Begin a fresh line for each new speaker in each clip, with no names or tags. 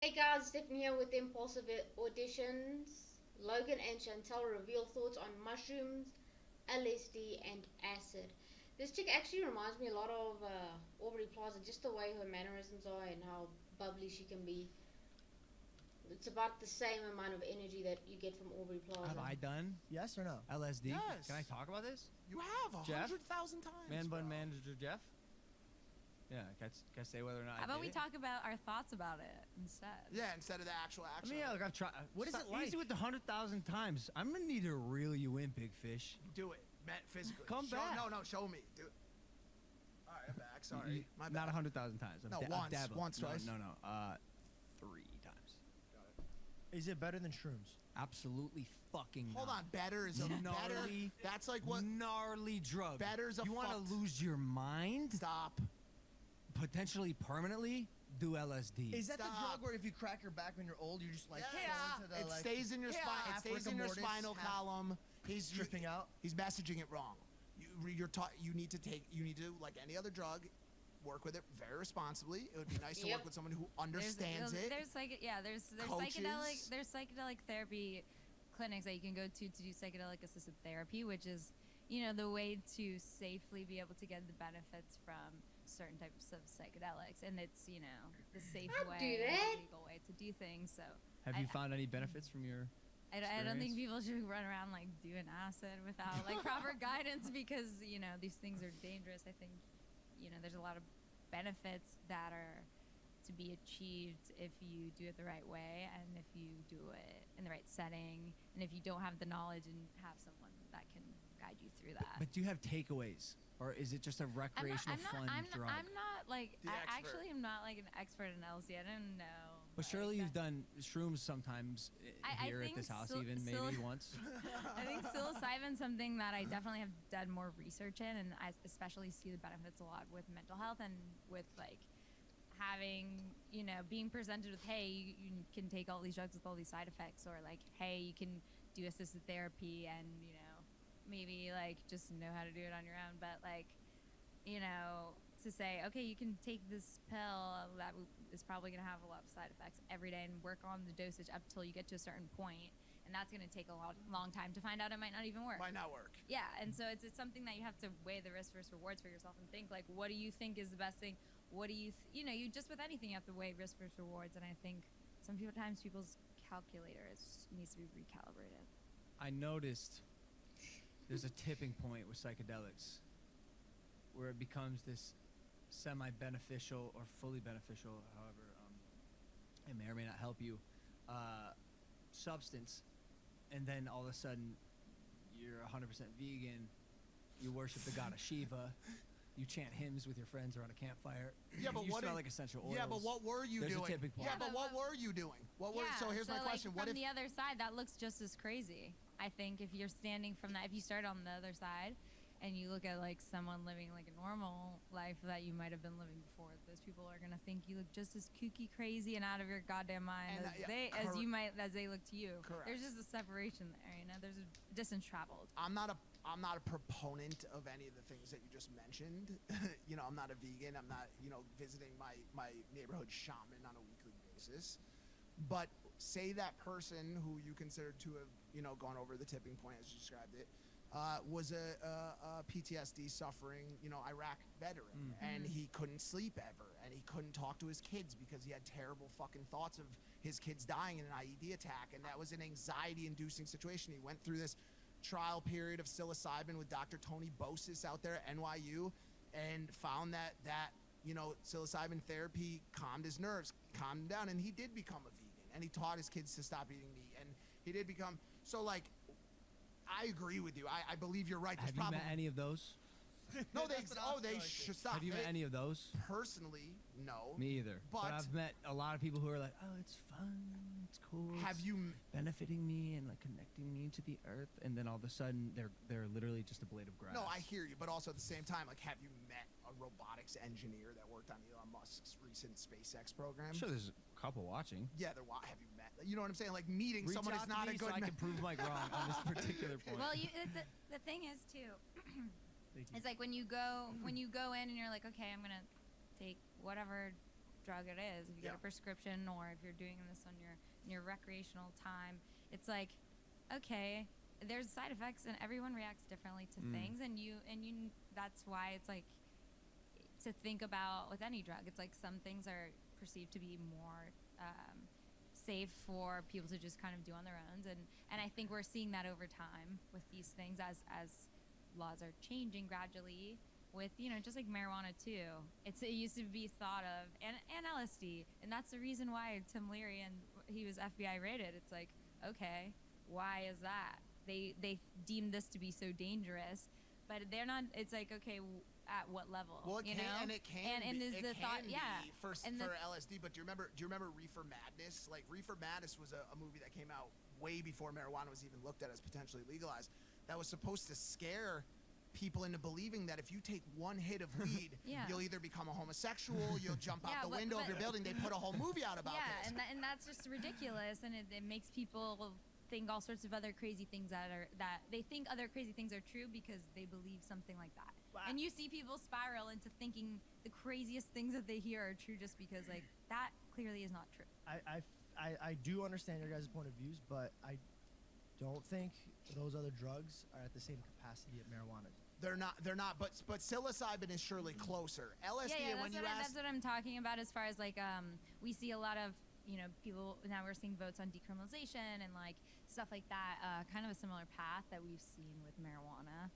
Hey guys, Stephen here with Impulsive Auditions. Logan and Chantel reveal thoughts on mushrooms, LSD, and acid. This chick actually reminds me a lot of Aubrey Plaza, just the way her mannerisms are and how bubbly she can be. It's about the same amount of energy that you get from Aubrey Plaza.
Have I done
Yes or no?
LSD?
Yes.
Can I talk about this?
You have
Jeff?
100,000 times.
Man bun
bro.
manager Jeff? Yeah, can I say whether or not
How
I
about
did
we
it?
talk about our thoughts about it instead?
Yeah, instead of the actual
I
action.
mean, yeah, look, I've tried.
What is
Stop
it like?
Easy with the 100,000 times. I'm gonna need to reel you in, big fish.
Do it, physically.
Come
show,
back.
No, show me. Do it. All right, I'm back. Sorry,
You-
my bad.
Not 100,000 times. I'm
No,
I'm
once,
dabbling.
once,
no,
twice.
No, 3 times.
Got it.
Is it better than shrooms?
Absolutely fucking.
Hold
not.
on, better is a better.
Gnarly.
That's like what?
Gnarly drug.
Better's a
You want
fucked-
to lose your mind?
Stop.
Potentially permanently? Do LSD.
Is that the
Stop.
drug where if you crack your back when you're old, you're just like,
Yeah.
going to the,
It
like,
stays in your spine. It
half
stays in your
rigor mortis,
spinal
half
column. He's
tripping out?
He's messaging it wrong. You're taught. You need to like any other drug, work with it very responsibly. It would be nice to
Yep.
work with someone who understands it.
There's
Coaches.
psychedelic therapy clinics that you can go to do psychedelic assisted therapy, which is, the way to safely be able to get the benefits from certain types of psychedelics, and it's the safe
I'd
way,
do
and
that.
the legal way to do things. So
Have you found any benefits from your?
I don't think
experience?
people should run around like doing acid without like proper guidance because these things are dangerous. I think there's a lot of benefits that are to be achieved if you do it the right way and if you do it in the right setting and if you don't have the knowledge and have someone that can guide you through that.
But do you have takeaways, or is it just a recreational fun drug?
I'm not like
The
I
expert.
actually am not like an expert in LSD. I don't know.
But
like,
surely you've
that-
done shrooms sometimes
I
here at
think
this house,
sil-
even
sil-
maybe once.
I think psilocybin's something that I definitely have done more research in, and I especially see the benefits a lot with mental health and with like having, being presented with, hey, you can take all these drugs with all these side effects, or like, hey, you can do assisted therapy and, maybe like just know how to do it on your own. But like, to say, okay, you can take this pill that is probably going to have a lot of side effects every day and work on the dosage up till you get to a certain point, and that's going to take a long time to find out. It might not even work.
Might not work.
Yeah, and so it's something that you have to weigh the risk versus rewards for yourself and think like, what do you think is the best thing? What do you, you just with anything you have to weigh risk versus rewards, and I think sometimes people's calculator needs to be recalibrated.
I noticed there's a tipping point with psychedelics where it becomes this semi-beneficial or fully beneficial, however, it may or may not help you, substance, and then all of a sudden you're 100% vegan, you worship the god of Shiva, you chant hymns with your friends around a campfire,
Yeah, but
you
what
smell
did-
like essential oils.
Yeah, but what were you
There's a
doing?
tipping point.
Yeah, but
Yeah,
what
but-
were you doing? So here's my
like,
question. What
from
if
the other side, that looks just as crazy. I think if you're standing from that, if you start on the other side, and you look at like someone living like a normal life that you might have been living before, those people are gonna think you look just as kooky, crazy, and out of your goddamn mind
And,
as
yeah,
as they look to you.
Correct.
There's just a separation there. There's a distance traveled.
I'm not a proponent of any of the things that you just mentioned. I'm not a vegan. I'm not, visiting my neighborhood shaman on a weekly basis. But say that person who you consider to have, gone over the tipping point as you described it, was a PTSD suffering, Iraq veteran, and he couldn't sleep ever, and he couldn't talk to his kids because he had terrible fucking thoughts of his kids dying in an IED attack, and that was an anxiety-inducing situation. He went through this trial period of psilocybin with Dr. Tony Bosis out there at NYU, and found that psilocybin therapy calmed his nerves, calmed him down, and he did become a vegan, and he taught his kids to stop eating meat, and he did become so like. I agree with you. I believe you're right. There's
Have you met any of those?
No,
That's what I was
they
going
should
to.
stop.
Have you met any of those?
Personally, no.
Me either. But
But-
I've met a lot of people who are like, oh, it's fun, it's cool.
Have
it's
you?
benefiting me and like connecting me to the earth, and then all of a sudden they're literally just a blade of grass.
No, I hear you, but also at the same time, like, have you met a robotics engineer that worked on Elon Musk's recent SpaceX program?
I'm sure there's a couple watching.
Yeah, have you met? You know what I'm saying? Like meeting
Reach
someone
out
is
to
not
me
a
so
good.
I can prove Mike wrong on this particular point.
Well, the thing is too.
Thank you.
It's like when you go in and you're like, okay, I'm gonna take whatever drug it is. If you get a prescription or if you're doing this on your recreational time, it's like, okay, there's side effects and everyone reacts differently to things, and you that's why it's like to think about with any drug. It's like some things are perceived to be more safe for people to just kind of do on their own, and I think we're seeing that over time with these things as laws are changing gradually with, you know, just like marijuana too. It used to be thought of, and LSD, and that's the reason why Tim Leary, and he was FBI rated. It's like, okay, why is that? They deem this to be so dangerous, but they're not. It's like, okay, at what level?
Well,
you know?
and it can
and
be,
is
it
the
can
thought,
be
yeah,
for
and
LSD. But do you remember Reefer Madness? Like, Reefer Madness was a movie that came out way before marijuana was even looked at as potentially legalized. That was supposed to scare people into believing that if you take one hit of weed, you'll either become a homosexual, you'll jump out the window of your building. They put a whole movie out about this.
Yeah, and that's just ridiculous, and it makes people think all sorts of other crazy things that they think other crazy things are true because they believe something like that. Wow. And you see people spiral into thinking the craziest things that they hear are true just because, like, that clearly is not true.
I do understand your guys' point of views, but I don't think those other drugs are at the same capacity at marijuana.
They're not. But psilocybin is surely closer. LSD.
That's what I'm talking about. As far as like, we see a lot of, you know, people now. We're seeing votes on decriminalization and like stuff like that. Kind of a similar path that we've seen with marijuana.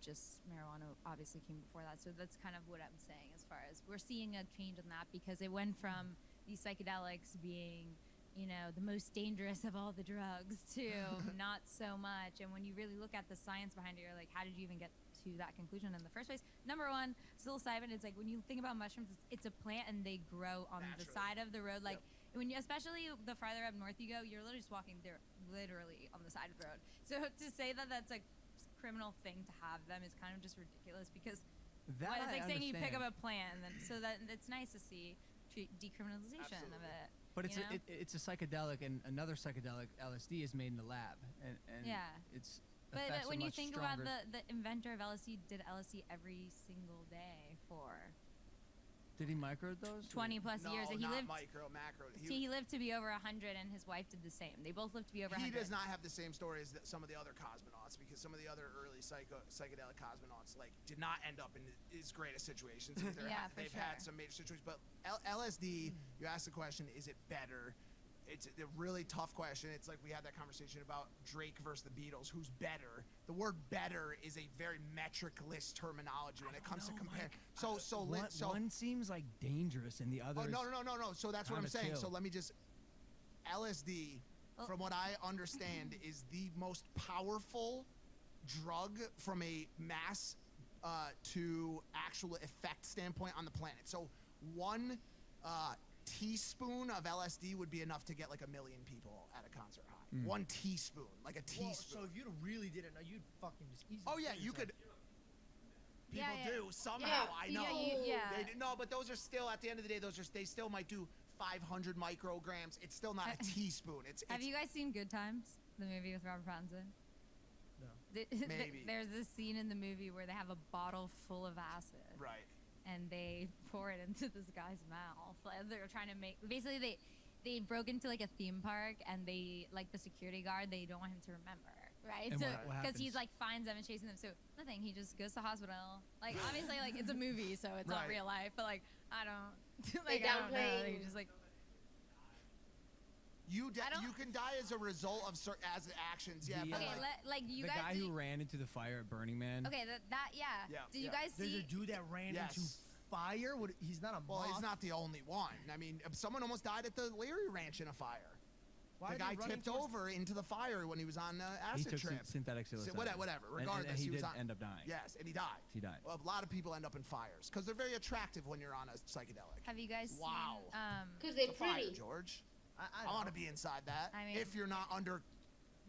Just marijuana obviously came before that, so that's kind of what I'm saying. As far as we're seeing a change in that because it went from these psychedelics being, you know, the most dangerous of all the drugs to not so much. And when you really look at the science behind it, you're like, how did you even get to that conclusion in the first place? Number one, psilocybin is like, when you think about mushrooms, it's a plant and they grow on the side of the road. Like when you, especially the farther up north you go, you're literally just walking there, literally on the side of the road. So to say that that's a criminal thing to have them is kind of just ridiculous because it's like saying you pick up a plant, and then so that it's nice to see decriminalization of it.
But it's a psychedelic, and another psychedelic, LSD, is made in the lab, and it's.
But when you think about the inventor of LSD, did LSD every single day for.
Did he microdose?
20 plus years.
No,
he
not
lived
macro.
He lived to be over 100, and his wife did the same. They both lived to be over 100.
He does not have the same story as some of the other cosmonauts, because some of the other early psychedelic cosmonauts did not end up in as great a situations. They've had some major situations, but LSD. You asked the question: is it better? It's a really tough question. It's like we had that conversation about Drake versus the Beatles. Who's better? The word "better" is a very metric list terminology when it comes to compare.
One seems like dangerous, and the other.
Oh, no. So that's what I'm saying.
Chill.
So let me just. LSD, from what I understand, is the most powerful drug from a mass to actual effect standpoint on the planet. So one teaspoon of LSD would be enough to get like 1 million people at a concert high. One teaspoon, like a teaspoon.
Well, so if you really didn't know, you'd fucking just easily.
Oh yeah, you could. People do somehow. I know. They do, no, but those are still at the end of the day. They still might do 500 micrograms. It's still not a teaspoon.
Have you guys seen Good Times, the movie with Robert Pattinson?
No.
Maybe.
There's this scene in the movie where they have a bottle full of acid.
Right.
And they pour it into this guy's mouth. They're trying to make. Basically, they broke into like a theme park, and they, like, the security guard, they don't want him to remember. Right,
and
so
what
because he's like finds them and chasing them, so nothing. He just goes to hospital. Like obviously, like it's a movie, so it's not real life. But like I don't, like I don't know. He just like
you can die as a result of certain actions. Yeah.
Okay, like you
the
guys.
The guy who ran into the fire at Burning Man.
Okay, Did you guys see?
There's a dude that ran into fire. He's not a moth.
Well, he's not the only one. I mean, someone almost died at the Leary Ranch in a fire. The guy tipped over into the fire when he was on acid
trip.
He
took synthetic psilocybin.
Whatever. Regardless,
and he
did
end up dying.
Yes, and he died.
Well,
a lot of people end up in fires because they're very attractive when you're on a psychedelic.
Have you guys seen?
Because they're pretty.
Fire, George. I want to be inside that. I mean, if you're not under,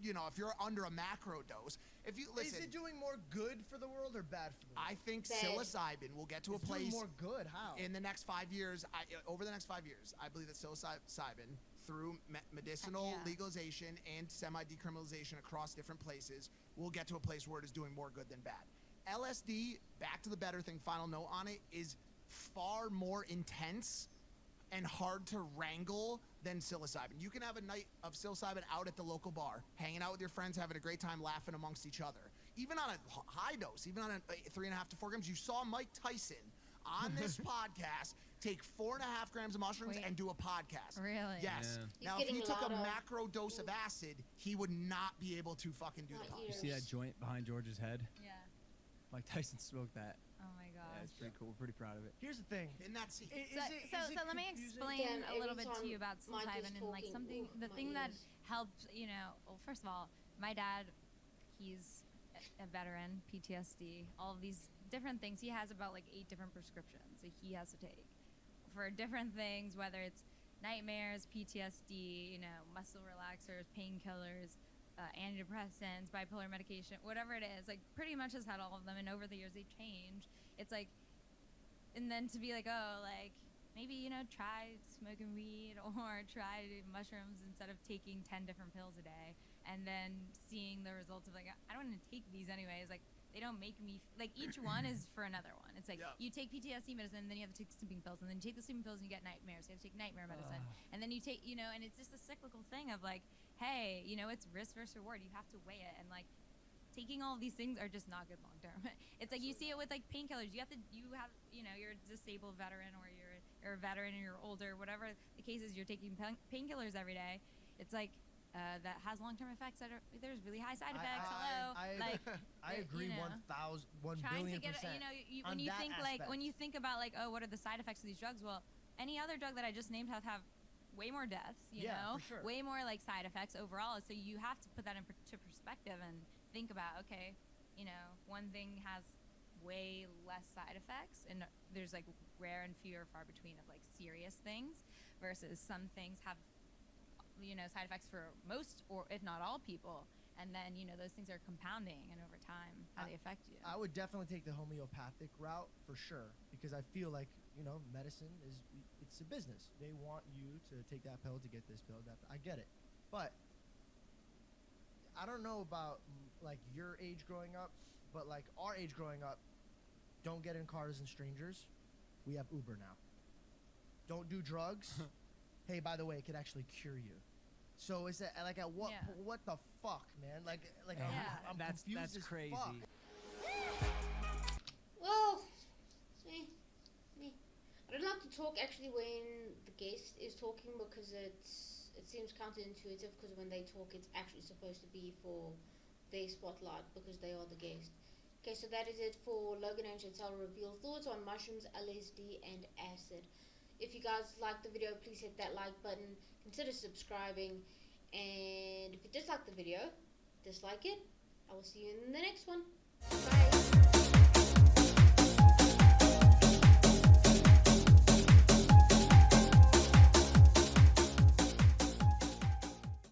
if you're under a macro dose. If you listen,
is it doing more good for the world or bad for the world?
I think psilocybin will get to a place.
Doing more good. How?
In the next 5 years, over the next 5 years, I believe that psilocybin, through medicinal legalization and semi-decriminalization across different places, will get to a place where it is doing more good than bad. LSD, back to the better thing, final note on it, is far more intense and hard to wrangle than psilocybin. You can have a night of psilocybin out at the local bar, hanging out with your friends, having a great time, laughing amongst each other. Even on a high dose, even on a 3.5 to 4 grams, you saw Mike Tyson on this podcast take 4.5 grams of mushrooms and do a podcast.
Really?
Yes.
Yeah.
Now, if he took a macro dose of acid, he would not be able to fucking do the podcast.
You see that joint behind George's head?
Yeah.
Mike Tyson smoked that.
Oh my
Yeah,
gosh.
it's pretty cool. We're pretty proud of it.
Here's the thing.
In that scene.
So let me explain
Again,
a little
every
bit to
time
you about
Mike is
psilocybin and like
talking,
something. The
my
thing that
ears.
helped, you know. Well, first of all, my dad, he's a veteran, PTSD, all of these different things. He has about like 8 different prescriptions that he has to take for different things, whether it's nightmares, PTSD, you know, muscle relaxers, painkillers, antidepressants, bipolar medication, whatever it is. Like pretty much has had all of them, and over the years they've changed. It's like, and then to be like, oh, like maybe, you know, try smoking weed or try mushrooms instead of taking 10 different pills a day, and then seeing the results of like, I don't want to take these anyways. Like they don't make me like each one is for another one. It's like you take PTSD medicine, and then you have to take sleeping pills, and then you take the sleeping pills and you get nightmares. So you have to take nightmare medicine, and then you take, you know, and it's just a cyclical thing of like, hey, you know, it's risk versus reward. You have to weigh it, and like taking all of these things are just not good long term. It's like you see it with like painkillers. You have, you know, you're a disabled veteran, or you're a veteran and you're older, whatever the case is, you're taking painkillers every day. It's like that has long-term effects. There's really high side effects.
I agree,
you know,
1
trying
billion
to get,
percent.
you know, when you think like when you think about like, oh, what are the side effects of these drugs? Well, any other drug that I just named have way more deaths, you know,
for sure.
way more like side effects overall. So you have to put that into perspective and think about, okay, you know, one thing has way less side effects, and there's like rare and few or far between of like serious things, versus some things have, you know, side effects for most or if not all people, and then, you know, those things are compounding, and over time how they affect you.
I would definitely take the homeopathic route for sure, because I feel like, you know, medicine it's a business. They want you to take that pill to get this pill. I get it, but I don't know about like your age growing up, but like our age growing up, don't get in cars and strangers. We have Uber now. Don't do drugs. Hey, by the way, it could actually cure you. So it's like at what what the fuck, man? Like I'm confused
that's
as
crazy.
fuck.
Well, me. I don't like to talk actually when the guest is talking, because it seems counterintuitive, because when they talk it's actually supposed to be for their spotlight because they are the guest. Okay, so that is it for Logan and Chantel reveal thoughts on mushrooms, LSD and acid. If you guys like the video, please hit that like button, consider subscribing, and if you dislike the video, dislike it. I will see you in the next one. Bye.